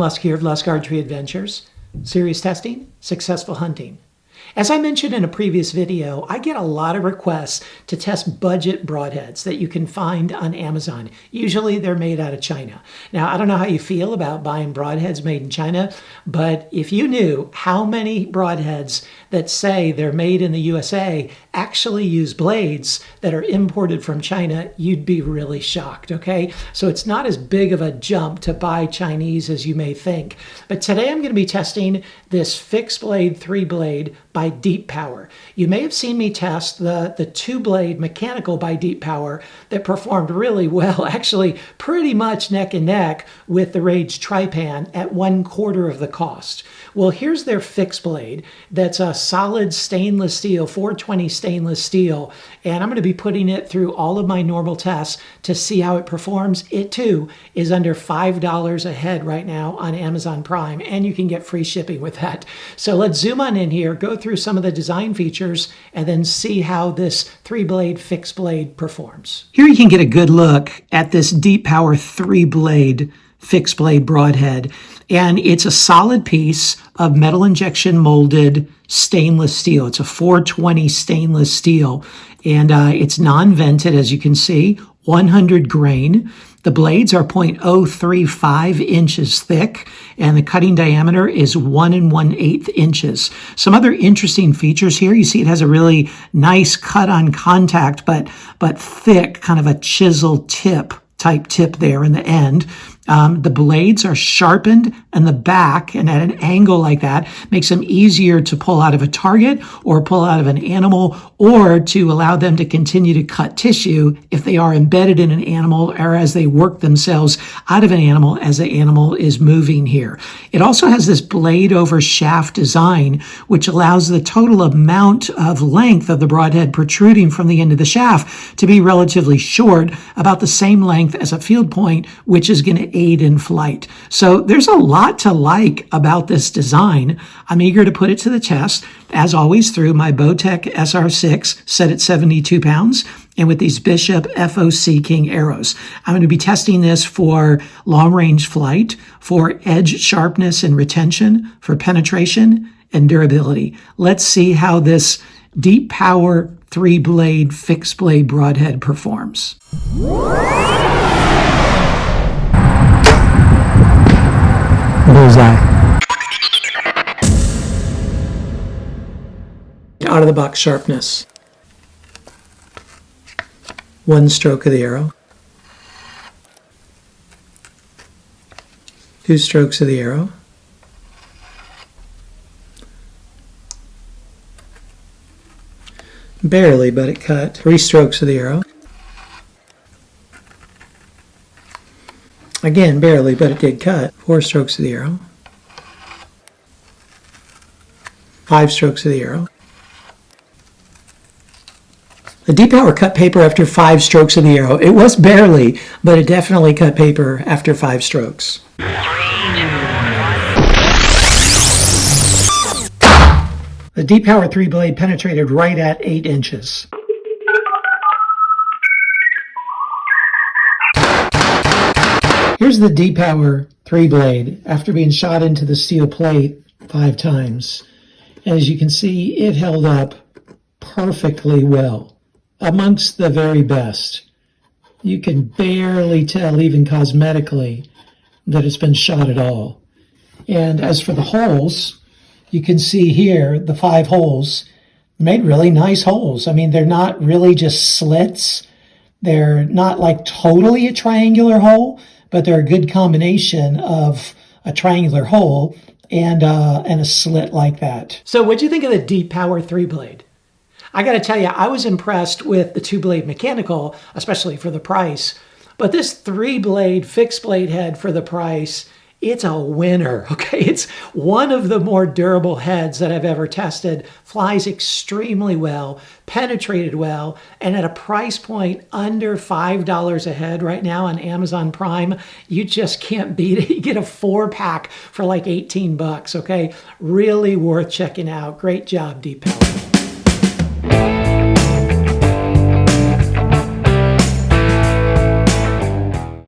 Lusk here of Lusk Archery Adventures. Serious testing, successful hunting. As I mentioned in a previous video, I get a lot of requests to test budget broadheads that you can find on Amazon. Usually they're made out of China. Now, I don't know how you feel about buying broadheads made in China, but if you knew how many broadheads that say they're made in the USA actually use blades that are imported from China, you'd be really shocked, okay? So it's not as big of a jump to buy Chinese as you may think. But today I'm going to be testing this fixed blade 3-blade by DEEPOWER. You may have seen me test the 2-blade mechanical by DEEPOWER that performed really well, actually pretty much neck and neck with the Rage Trypan at 1/4 of the cost. Well, here's their fixed blade that's a solid stainless steel, 420 stainless steel, and I'm going to be putting it through all of my normal tests to see how it performs. It too is under $5 a head right now on Amazon Prime, and you can get free shipping with that. So let's zoom on in here, go through some of the design features, and then see how this 3-blade fixed blade performs. Here you can get a good look at this DEEPOWER 3-blade fixed blade broadhead, and it's a solid piece of metal injection molded stainless steel. It's a 420 stainless steel, and it's non-vented, as you can see, 100 grain. The blades are 0.035 inches thick, and the cutting diameter is 1 1/8 inches. Some other interesting features here. You see it has a really nice cut on contact, but thick, kind of a chisel type tip there in the end. The blades are sharpened in the back, and at an angle like that makes them easier to pull out of a target or pull out of an animal, or to allow them to continue to cut tissue if they are embedded in an animal or as they work themselves out of an animal as the animal is moving here. It also has this blade over shaft design, which allows the total amount of length of the broadhead protruding from the end of the shaft to be relatively short, about the same length as a field point, which is going to aid in flight. So there's a lot to like about this design. I'm eager to put it to the test, as always, through my Bowtech SR6 set at 72 pounds and with these Bishop FOC King arrows. I'm going to be testing this for long-range flight, for edge sharpness and retention, for penetration and durability. Let's see how this DEEPOWER 3-blade fixed blade broadhead performs. Bullseye. Out of the box sharpness. 1 stroke of the arrow. 2 strokes of the arrow. Barely, but it cut. 3 strokes of the arrow. Again, barely, but it did cut. 4 strokes of the arrow. 5 strokes of the arrow. The DEEPOWER cut paper after 5 strokes of the arrow. It was barely, but it definitely cut paper after 5 strokes. The DEEPOWER 3-blade penetrated right at 8 inches. Here's the DEEPOWER 3-blade after being shot into the steel plate 5 times. As you can see, it held up perfectly well, amongst the very best. You can barely tell, even cosmetically, that it's been shot at all. And as for the holes, you can see here the 5 holes made really nice holes. I mean, they're not really just slits. They're not like totally a triangular hole, but they're a good combination of a triangular hole and a slit like that. So what'd you think of the DEEPOWER 3-blade? I got to tell you, I was impressed with the 2-blade mechanical, especially for the price. But this 3-blade fixed blade head for the price, it's a winner, okay? It's one of the more durable heads that I've ever tested, flies extremely well, penetrated well, and at a price point under $5 a head right now on Amazon Prime, you just can't beat it. You get a 4-pack for like 18 bucks, okay? Really worth checking out. Great job, DEEPOWER.